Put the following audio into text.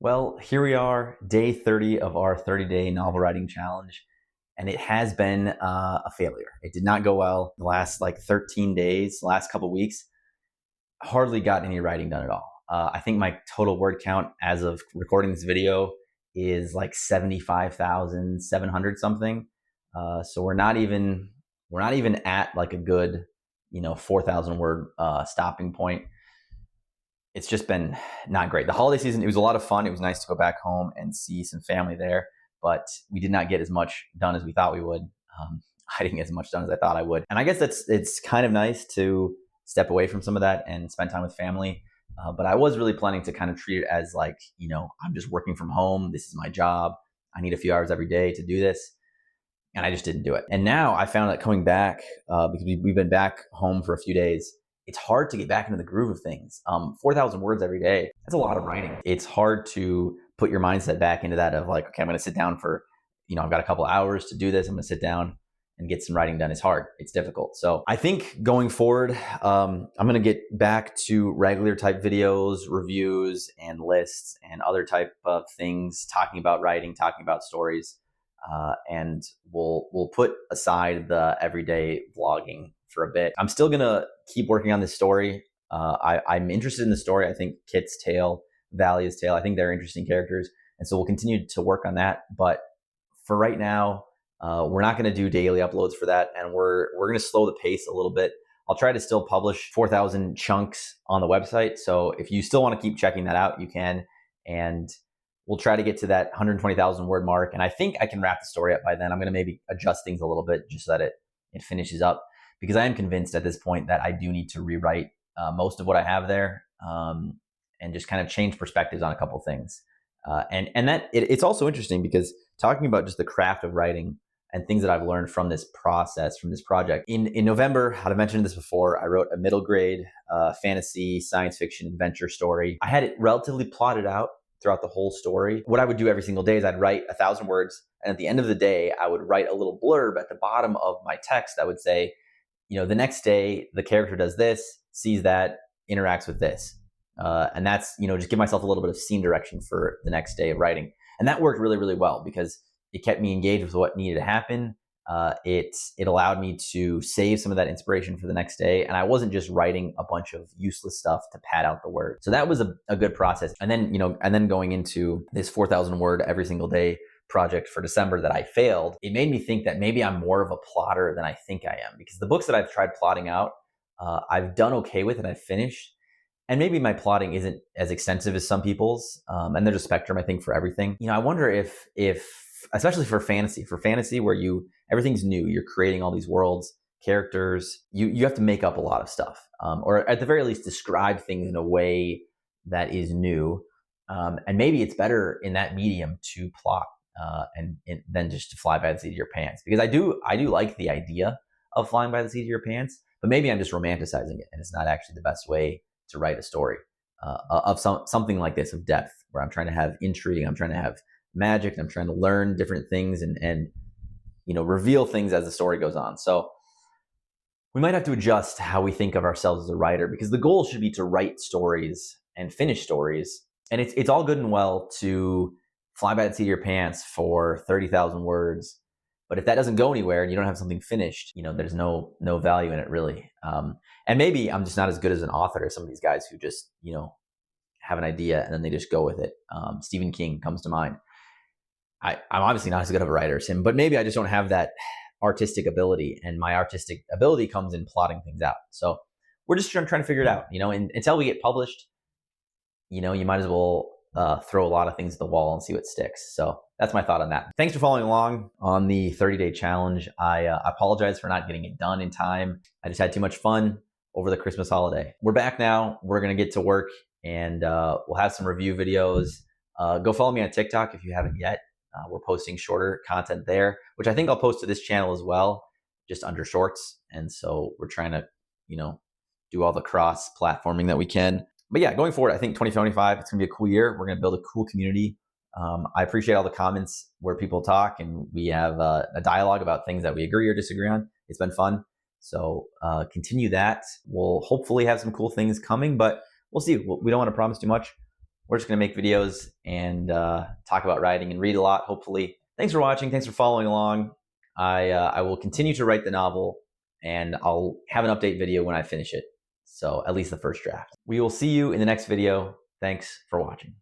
Well, here we are, day 30 of our 30-day novel writing challenge, and it has been a failure. It did not go well the last 13 days, the last couple weeks. Hardly got any writing done at all. I think my total word count as of recording this video is like 75,700 something. So we're not even at like a good 4,000 word stopping point. It's just been not great. The holiday season, it was a lot of fun. It was nice to go back home and see some family there, but we did not get as much done as we thought we would. I didn't get as much done as I thought I would. And I guess it's kind of nice to step away from some of that and spend time with family. But I was really planning to kind of treat it as I'm just working from home. This is my job. I need a few hours every day to do this. And I just didn't do it. And now I found that coming back, because we've been back home for a few days, it's hard to get back into the groove of things. 4,000 words every day, that's a lot of writing. It's hard to put your mindset back into that of like, okay, I'm going to sit down for, I've got a couple hours to do this. I'm going to sit down and get some writing done. It's hard. It's difficult. So I think going forward, I'm going to get back to regular type videos, reviews, and lists and other type of things, talking about writing, talking about stories. And we'll put aside the everyday vlogging for a bit. I'm still gonna keep working on this story. I'm interested in the story. I think Kit's tale, Valia's tale, I think they're interesting characters, and so we'll continue to work on that. But for right now, we're not gonna do daily uploads for that, and we're gonna slow the pace a little bit. I'll try to still publish 4,000 chunks on the website. So if you still want to keep checking that out, you can. And we'll try to get to that 120,000 word mark. And I think I can wrap the story up by then. I'm going to maybe adjust things a little bit just so that it finishes up, because I am convinced at this point that I do need to rewrite most of what I have there, and just kind of change perspectives on a couple things. And that it's also interesting because talking about just the craft of writing and things that I've learned from this process, from this project. In November, I've mentioned this before, I wrote a middle grade fantasy, science fiction, adventure story. I had it relatively plotted out throughout the whole story. What I would do every single day is I'd write 1,000 words, and at the end of the day, I would write a little blurb at the bottom of my text that would say, the next day, the character does this, sees that, interacts with this. And that's, just give myself a little bit of scene direction for the next day of writing. And that worked really, really well because it kept me engaged with what needed to happen. It allowed me to save some of that inspiration for the next day. And I wasn't just writing a bunch of useless stuff to pad out the word. So that was a good process. And then, going into this 4,000 word every single day project for December that I failed, it made me think that maybe I'm more of a plotter than I think I am, because the books that I've tried plotting out, I've done okay with and I've finished. And maybe my plotting isn't as extensive as some people's. And there's a spectrum, I think, for everything. I wonder if especially for fantasy where everything's new, you're creating all these worlds, characters, you have to make up a lot of stuff, or at the very least describe things in a way that is new. And maybe it's better in that medium to plot and than just to fly by the seat of your pants, because I do like the idea of flying by the seat of your pants, but maybe I'm just romanticizing it and it's not actually the best way to write a story of something like this, of depth, where I'm trying to have intrigue, I'm trying to have magic, and I'm trying to learn different things and reveal things as the story goes on. So we might have to adjust how we think of ourselves as a writer, because the goal should be to write stories and finish stories. And it's all good and well to fly by the seat of your pants for 30,000 words, but if that doesn't go anywhere and you don't have something finished, there's no value in it, really. And maybe I'm just not as good as an author as some of these guys who just have an idea and then they just go with it. Stephen King comes to mind. I'm obviously not as good of a writer as him, but maybe I just don't have that artistic ability, and my artistic ability comes in plotting things out. So we're just trying to figure it out, and until we get published, you might as well throw a lot of things at the wall and see what sticks. So that's my thought on that. Thanks for following along on the 30-day challenge. I apologize for not getting it done in time. I just had too much fun over the Christmas holiday. We're back now. We're going to get to work, and we'll have some review videos. Go follow me on TikTok if you haven't yet. We're posting shorter content there, which I think I'll post to this channel as well, just under shorts. And so we're trying to, do all the cross platforming that we can. But yeah, going forward, I think 2025, it's gonna be a cool year. We're gonna build a cool community. I appreciate all the comments where people talk and we have a dialogue about things that we agree or disagree on. It's been fun. So continue that. We'll hopefully have some cool things coming, but we'll see. We don't want to promise too much. we're just going to make videos and talk about writing and read a lot, hopefully. Thanks for watching. Thanks for following along. I will continue to write the novel, and I'll have an update video when I finish it. So at least the first draft. We will see you in the next video. Thanks for watching.